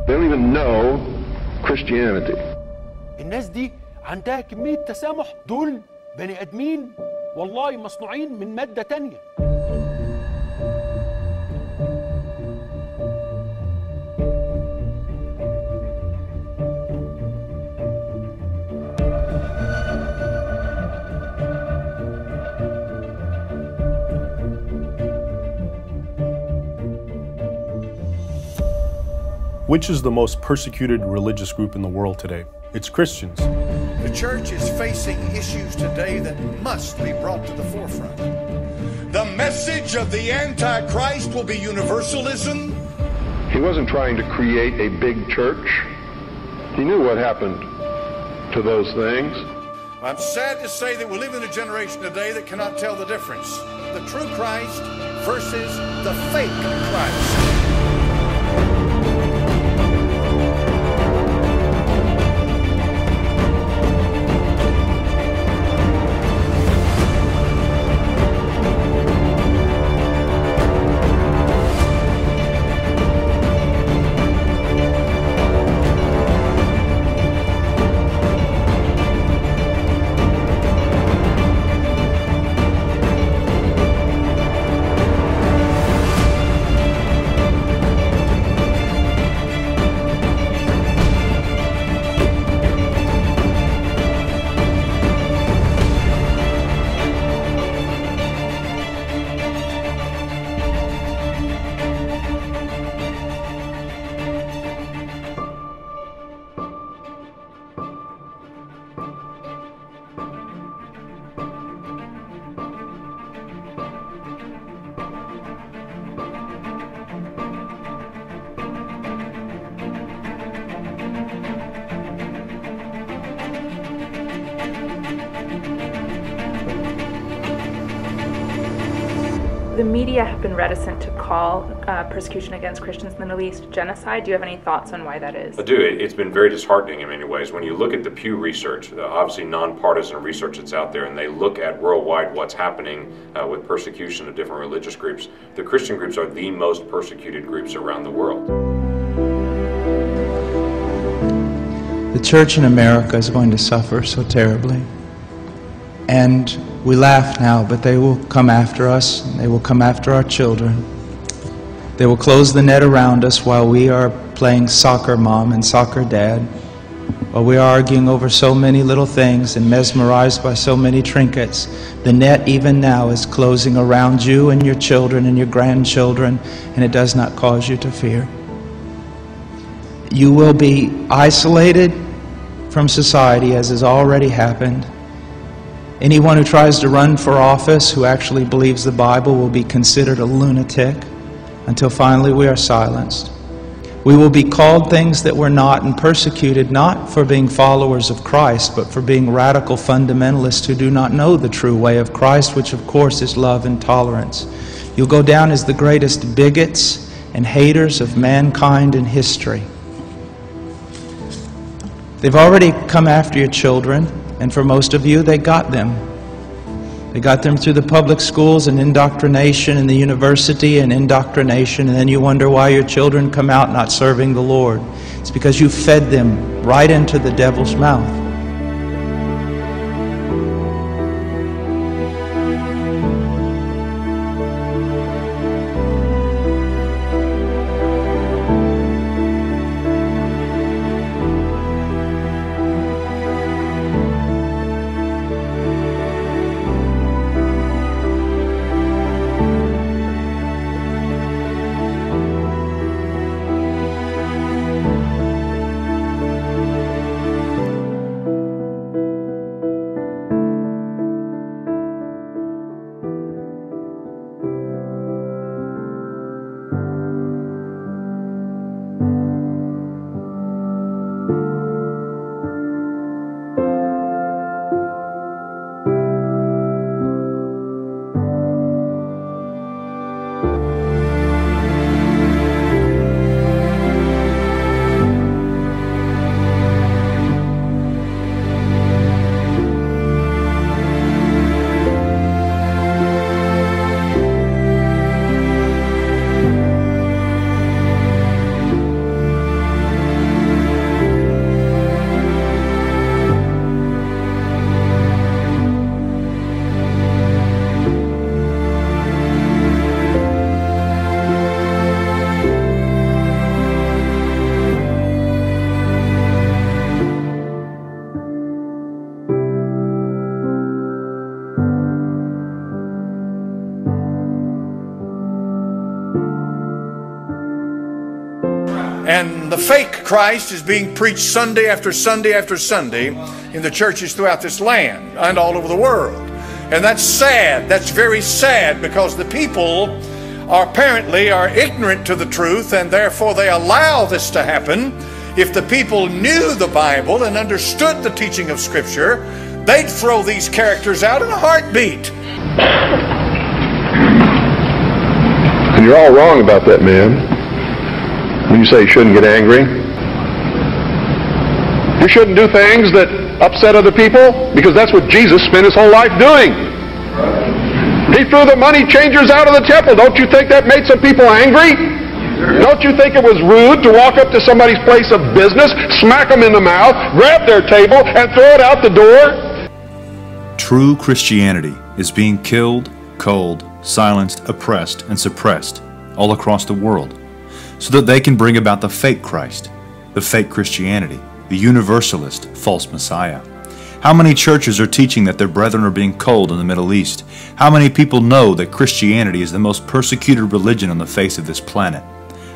They don't even know Christianity. الناس دي عندها كمية تسامح. دول بني آدمين والله مصنوعين من مادة تانية. Which is the most persecuted religious group in the world today? It's Christians. The church is facing issues today that must be brought to the forefront. The message of the Antichrist will be universalism. He wasn't trying to create a big church. He knew what happened to those things. I'm sad to say that we live in a generation today that cannot tell the difference. The true Christ versus the fake Christ. The media have been reticent to call persecution against Christians in the Middle East genocide. Do you have any thoughts on why that is? I do. It's been very disheartening in many ways. When you look at the Pew Research, the obviously nonpartisan research that's out there, and they look at worldwide what's happening with persecution of different religious groups, the Christian groups are the most persecuted groups around the world. The church in America is going to suffer so terribly. And we laugh now, but they will come after us, and they will come after our children. They will close the net around us while we are playing soccer mom and soccer dad, while we are arguing over so many little things and mesmerized by so many trinkets. The net even now is closing around you and your children and your grandchildren, and it does not cause you to fear. You will be isolated from society, as has already happened. Anyone who tries to run for office who actually believes the Bible will be considered a lunatic until finally we are silenced. We will be called things that we're not and persecuted not for being followers of Christ, but for being radical fundamentalists who do not know the true way of Christ, which of course is love and tolerance. You'll go down as the greatest bigots and haters of mankind in history. They've already come after your children. And for most of you, they got them. They got them through the public schools and indoctrination, and the university and indoctrination, and then you wonder why your children come out not serving the Lord. It's because you fed them right into the devil's mouth. And the fake Christ is being preached Sunday after Sunday after Sunday in the churches throughout this land and all over the world. And that's sad. That's very sad, because the people apparently are ignorant to the truth, and therefore they allow this to happen. If the people knew the Bible and understood the teaching of Scripture, they'd throw these characters out in a heartbeat. And you're all wrong about that, man. When you say you shouldn't get angry. You shouldn't do things that upset other people, because that's what Jesus spent his whole life doing. He threw the money changers out of the temple. Don't you think that made some people angry? Don't you think it was rude to walk up to somebody's place of business, smack them in the mouth, grab their table, and throw it out the door? True Christianity is being killed, culled, silenced, oppressed, and suppressed all across the world, so that they can bring about the fake Christ, the fake Christianity, the universalist false Messiah. How many churches are teaching that their brethren are being culled in the Middle East? How many people know that Christianity is the most persecuted religion on the face of this planet?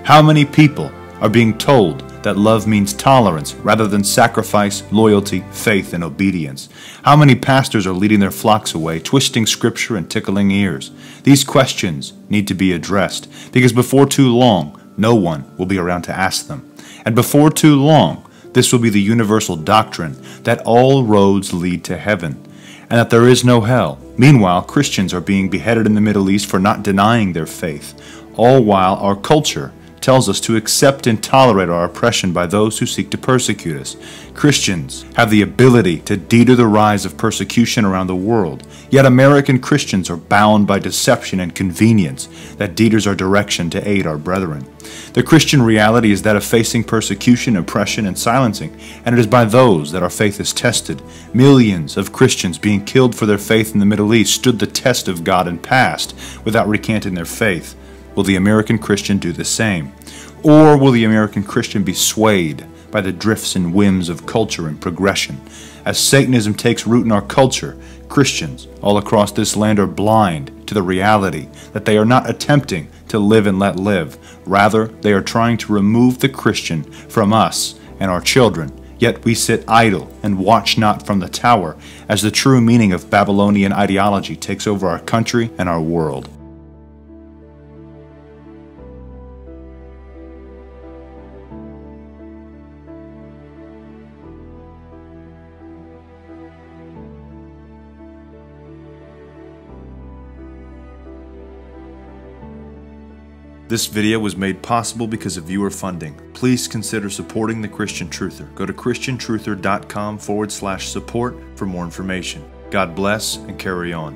How many people are being told that love means tolerance rather than sacrifice, loyalty, faith, and obedience? How many pastors are leading their flocks away, twisting scripture and tickling ears? These questions need to be addressed, because before too long, no one will be around to ask them. And before too long, this will be the universal doctrine that all roads lead to heaven, and that there is no hell. Meanwhile, Christians are being beheaded in the Middle East for not denying their faith, all while our culture tells us to accept and tolerate our oppression by those who seek to persecute us. Christians have the ability to deter the rise of persecution around the world, yet American Christians are bound by deception and convenience that deters our direction to aid our brethren. The Christian reality is that of facing persecution, oppression, and silencing, and it is by those that our faith is tested. Millions of Christians being killed for their faith in the Middle East stood the test of God and passed without recanting their faith. Will the American Christian do the same? Or will the American Christian be swayed by the drifts and whims of culture and progression? As Satanism takes root in our culture, Christians all across this land are blind to the reality that they are not attempting to live and let live. Rather, they are trying to remove the Christian from us and our children. Yet we sit idle and watch not from the tower as the true meaning of Babylonian ideology takes over our country and our world. This video was made possible because of viewer funding. Please consider supporting The Christian Truther. Go to christiantruther.com/support for more information. God bless and carry on.